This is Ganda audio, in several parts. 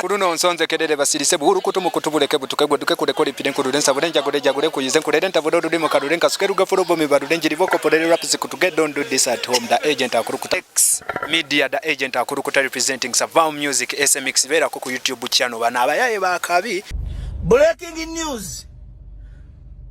kuruno nsonze kedere basirise buhuru kutumu kutubuleke butukegwe duke kule pide nkurudensa budenja jagure kuyize nkureden tabodo dimo karuden kasukeru gafuro bomi baruden jiriboko podere raps kutuge don't do this at home. The agent akurukuta X media, the agent akurukuta representing Savam Music SMX vera ku YouTube channel bana abayaye bakabi. Breaking news.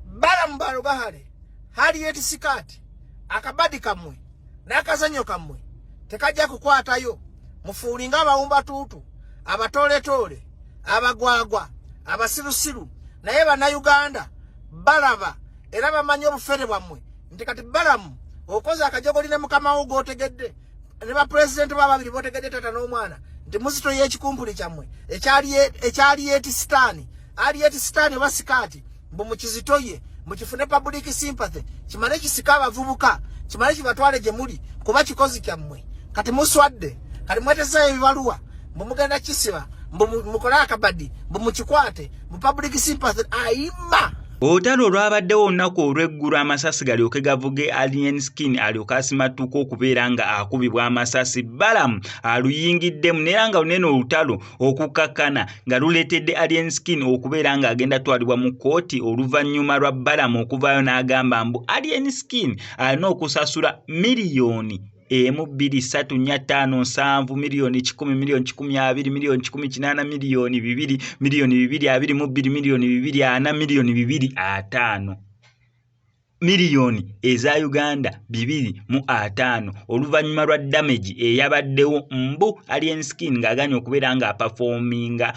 Balamu bahare hali yeti sikati akabadi kamwe nakazanyo kamwe tekajja kukwatayo mufuulinga abawumba tutu abatole abagwagwa abasirusiru naye bannayuganda balaba era bamanyi obufere bwamwe nti kati Balamu okoza akajogolina mukama wo gotegedde ne ba president bababiri botegedde tata n'omwana nti muzito y'ekikumpuli kyamwe ekyali yeti stani ali yeti stani basikati mukizitoye mukifune public sympathy kimale kisika abavubuka kimale kibatwale gye muli kuba kikozi kyammwe kati muswadde kati mwetesa ebibaluwa mumugenda kisiba mukola akabadi mukikwate mu public sympathy aima. Olutalo lwabaddewo olunaku olw'eggulu amasasi galyoke gavuge Alien Skin alyoka asimatuka okubeera nga akubibwa amasasi. Balamu aluyingiddemu neera nga lunene olutalo okukakkana nga luleetedde Alien Skin okubeera nga agenda twalibwa mu kkooti oluvannyuma lwa Balamu okuvaayo n'agamba mbu Alien Skin alina okusasula miliyoni emu 2,357 miliyoni 10 miliyoni 12 miliyoni 18 miliyoni 2 miliyoni 222 miliyoni 240 miliyoni 205 miliyoni eza Uganda 205 oluvannyuma lwa damage eyabaddewo mbu Alien Skin ng'aganye okubeera nga performinga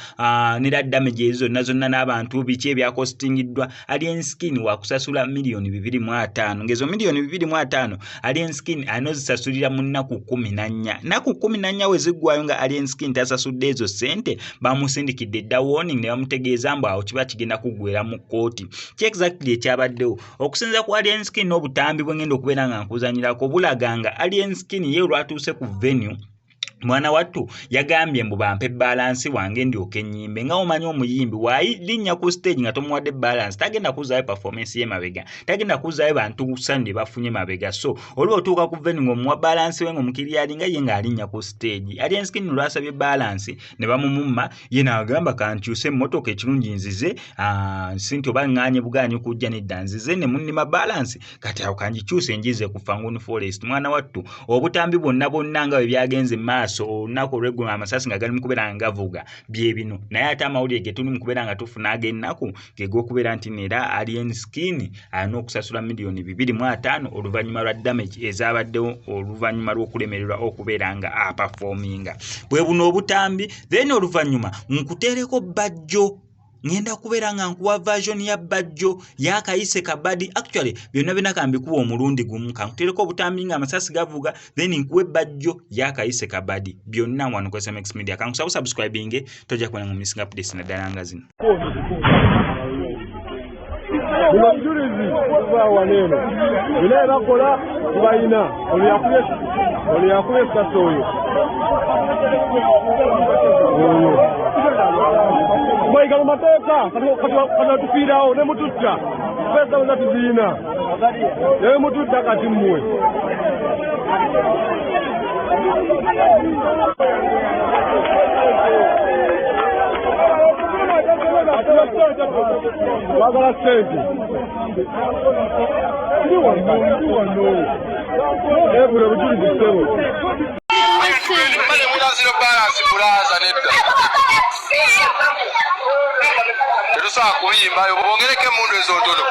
nera damage ezo zonna n'abantu biki ebyakostingiddwa Alien Skin wakusasula miliyoni 205 ngezo miliyoni 205 Alien Skin anozisasulira mu nnaku 14 nnaku 14 weziggwayo nga Alien Skin tasasudde ezo sente bamusindikidde dda warning ne bamutegeeza mbu awo kiba kigenda kuggwera mu kkooti ki exactly ekyabaddewo okusinza ku Alien Skin n'obutambi bwengenda okubeera nga nkuzanyirako bulaganga Alien Skin ye lwatuuse ku venue mwana wattu yagambye mbu bampe balance wange ndyoke nnyimbe nga omanyi omuyimbi linnya ku stage nga tomuwadde balance tagenda kuzaayo performance ye mabega tagenda kuzaayo bantu Sunday bafunye mabega so olwo otuuka ku venue ng'omuwa balance we ng'omukiriyali nga ye ng'alinnya ku stage. Alien Skin lwasabye balance ne bamumumma ye n'agamba kankyuse emmotoka ekirungi nzize sinti oba ŋŋaanye bugaanyi kujja nedda nzize ne munnima balance kati awo kangikyuse njize ku Fanguni Forest. Mwana wattu obutambi bwonna nga bwe byagenze maaso olunaku olw'eggulu amasasi nga gali mu kubeera nga gavuga bye bino naye ate amawulire ge tuli mu kubeera nga tufuna ag'ennaku ge g'okubeera nti neera Alien Skin alina okusasula miliyoni 205 oluvannyuma lwa damage ezabaddewo oluvannyuma lw'okulemererwa okubeera nga aperforminga bwe buno obutambi then oluvannyuma nkuteereko Bajjo ngenda kubeera nga nkuwa version ya Bajjo yakayise Kabadi actually byonna binakambikuwa omulundi gumu kankuteereko obutambi nga amasasi gavuga then nkuwe Bajjo yakayise Kabadi byonna wano ku SMX Media kankusaba subscribing tojja kubona mu missing updates na ddala nga zino. Mujulizi kuva waneno bile bakola kubayina oli yakuye kasoyo Mwaigalo mateka kati tupirawo ne mututta pesa za tuzina ne mututta kati mmwe Wagala sente ebule bujulizi sebo Terusa kuyimba obongereke mundu ezotono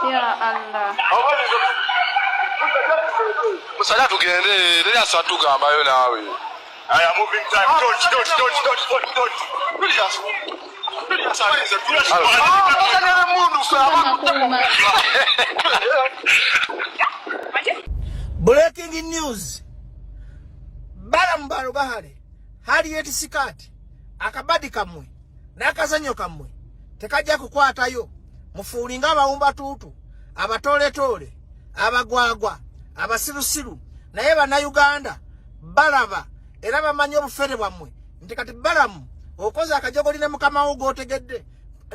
Ya Allah. Musala tugende lera satugambayo nawe. Aya moving time. Dodge. Breaking news. Balamu Bahale. Harriet Sikati. Akabadi kamwe. Nakazanyo kamwe. Tekajja kukwatayo. Mufuulinga abawumba tutu. Abatole. Abagwagwa. Abasirusiru. Naye bannayuganda. Balaba. Era bamanyi obufere bwammwe. Nti kati Balamu. Okoza akajogoli ne mukama wo gotegedde.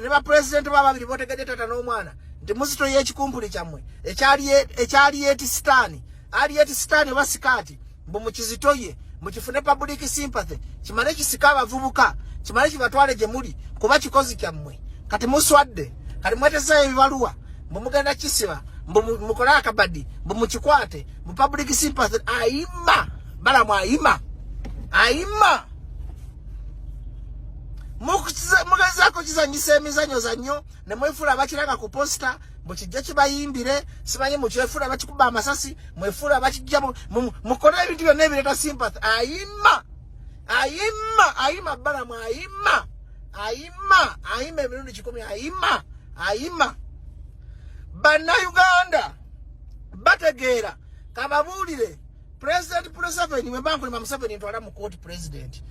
Ne ba president bababiri botegedde tata n'omwana. Nti muzito y'ekikumpuli kyammwe. Ekyali etisitani. Ali etisitani oba Sikati. Mbu mukizitoye. Mukifune public sympathy. Kimale kisika abavubuka. Kimale kibatwale gye muli. Kuba kikozi kyammwe. Kati muswadde. Kati mwetesa ebibaluwa. Mbu mugenda kisiba. Mbu mukola akabadi. Mbu mukikwate. Mu public sympathy. Ayima. Balamu ayima. Ayima. Mugezako kizanyisa emizanyo zanyo. Ne mwefula bakiraga ku posta. Mukijja kibayimbire. Simanyi mukyefula bakikuba amasasi. Mwefula bakijja mukole ebintu byonna ebireta sympathy. Ayima. Ayima. Ayima Balamu ayima. Ayima. Ayima emirundi 10. Ayima. Ayima. Bannayuganda bategeera kababuulire President Museveni mwe bankulima Museveni ntwala mu court president.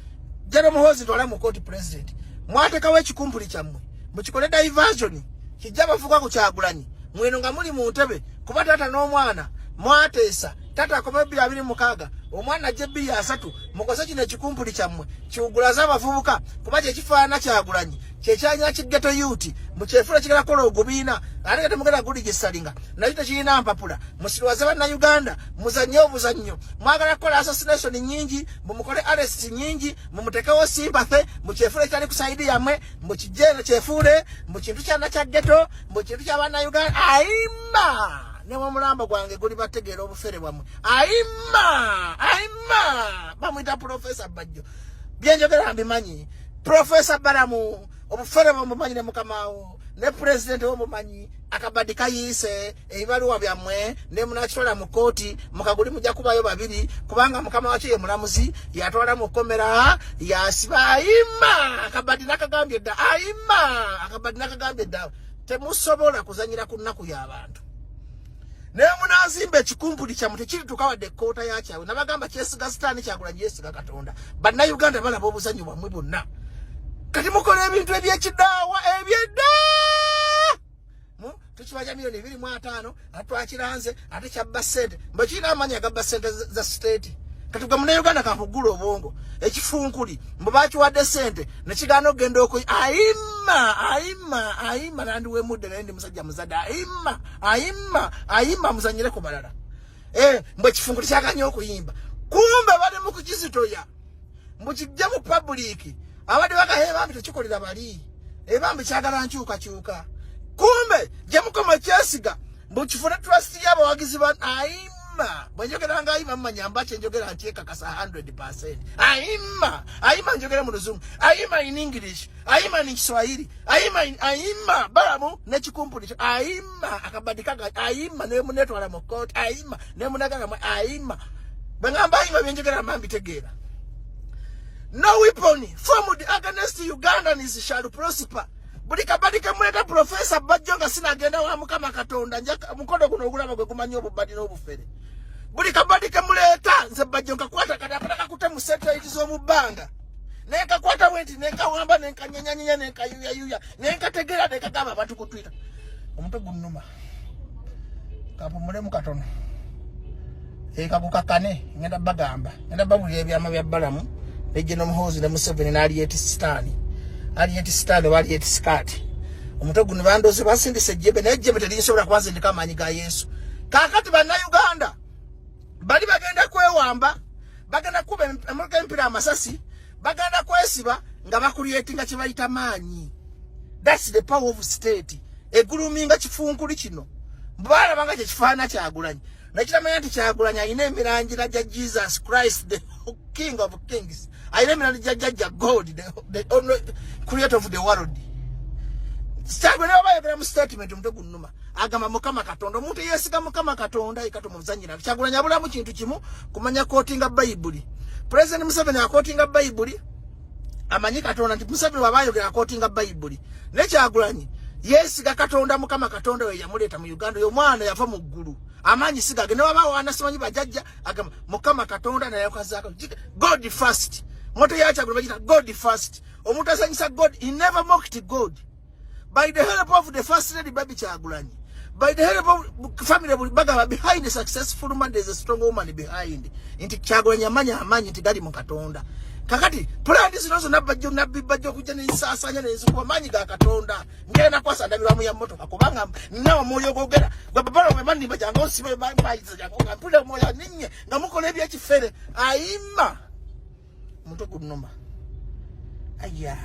Jero Muhoozi ntwala mu court president. Mwatekawo ekikumpuli kyammwe. Mukikole diversion. Kijja bavuga ku Kyagulanyi. Mweno nga muli mu ntebe kuba tata n'omwana mwateesa. Tata akome 226. Omwana ajje 3. Mukose kino ekikumpuli kyammwe. Kiugulaza abavubuka kuba kye kifaana Kyagulanyi. Kyekyanyi kigeto yuti. Mukyefula kigala kola ogubiina. Ate kati mugenda kuligisalinga. Nakyo kirina mpapula. Musirwaze bannayuganda. Muzannyo obuzannyo. Mwagala kola assassination nyingi. Mumukole arrest nyingi. Mumutekewo sympathy. Mukyefula kyali ku side yammwe. Mukijjeno kyefule. Mukintu kyana kya ghetto. Mukintu kya bannayuganda. Ayima. Nemwe mulamba gwange guli bategeera obufere bwammwe. Ayima. Ayima. Bamwita Professor Bajjo. Byenjogera mbimanyi. Professor Balamu. Obufere bwamumanyi ne mukamawo. Ne president omumanyi. Akabadi kayise. Ebibaluwa byammwe. Ne munakitola mu kooti. Mukaguli mujja kubayo babiri. Kubanga mukama wacho ye mulamuzi. Yatwala mu komera. Yasiba. Ayima. Akabadi nakagambye dda. Ayima. Akabadi nakagambye dda. Temusobola kuzanyira ku nnaku y'abantu. Ne munazimba ekikumpuli kyammwe tekiri tukawadde koota yakyawe. Nabagamba kyesiga sitaani Kyagulanyi yesiga Katonda. Bannayuganda balaba obuzanyo bwammwe bwonna. Kati mukola ebintu ebyekidaawa ebyedda. Tukibaja milioni 25 atwakiranze ate kyabba ssente. Mbe kirina amanyi agabba ssente za state. Kati gwe Munnayuganda kakugula obwongo. Ekifunkuli mbe bakiwadde ssente ne kigaana okugenda ayima nandi wemudde naye ndi musajja muzadde. Ayima muzanyire ku balala. Mbe ekifunkuli kyaganya okuyimba. Kumbe bali mu kukizitoya. Mukijja mu public. Abadde bakaheba mbi tekikolera bali. Ebambi kyagala nkyuka. Kumbe gye mukoma kyesiga. Mukifuna trust y'abawagizi ba ayima. Bwenjogera nga ayima mmanya mbache njogera ntyekakasa 100%. Ayima njogera mu Luzungu. Ayima in English. Ayima in Kiswahili. Ayima Balamu n'ekikumpuli kyo. Ayima akabadikaga. Ayima ne munetwala mu court. Ayima ne munagaga mu ayima. Bangamba ayima byenjogera mbitegeera. No weapon formed against Ugandans shall prosper. Buli kabadi kamuleta Professor Bajjo nga sinagenda wa mukama Katonda njaka mukono guno ogulaba gwe gumanyi obubadi n'obufere. Buli kabadi kamuleta nze Bajjo nkakwata katapaka kutemu satellite z'omubbanga. Nekakwata wenti nekawamba nenkanyanyanya nenkayuya nenkategera nekagaba abantu ku Twitter. Omutwe gunnuma. Kapumule mu katono. Kakukakane ngenda bagamba. Ngenda babuli ebyama bya Balamu. Bajjo Muhoozi ne Museveni n'Harriet Sikati. Harriet Sikati. Omutwe guno bandoze basindise ejjebe naye ejjebe terisobola kwazindika amaanyi ga Yesu. Kaakati bannayuganda bali bagenda kwewamba, bagenda kuba emmotoka empira amasasi, bagenda kwesiba nga bakulyetinga kye bayita maanyi. That's the power of state. Eguluminga kifunkuli kino. Balabanga kye kifaana Kyagulanyi. Nakitamanya nti Kyagulanyi ayina emirangira gya Jesus Christ, the King of Kings. Ayina emirangira gya God, the only creator of the world. Kyagulanyi abayogera mu statement omutwe gunnuma. Agamba mukama Katonda. Omuntu yesiga mukama Katonda ikato muzanyira. Kyagulanyi abulamu kintu kimu kumanya kotinga Bayibuli. President Museveni akotinga Bayibuli. Amanyi Katonda nti Museveni wabayogera kotinga Bayibuli. Ne Kyagulanyi yesiga Katonda mukama Katonda we yamuleta mu Uganda. Yo mwana yava mu ggulu. amanyi sigage ne baba wana simanyi bajajja agamba mukama katonda na yakazako God first moto yacha gulubajita God first omuntu asanyisa God, he never mocked God. By the help of the first lady Baby Kyagulanyi, by the help of family Bagaba, behind the successful man there's a strong woman behind. Inti Kyagulanyi amanyi inti gali mu Katonda. Kakati plan this also nabajjo Bajjo kujja n'ensasanya n'ensukuba manyi ga Katonda. Ngenda kwasa ndabiramu ya moto akubanga nawo moyo gogera. Babalo we mani bajanga osibe mayiza jango mpula moyo ninye ngamukola ebyekifere ayima. Muntu kunnoma. Aya.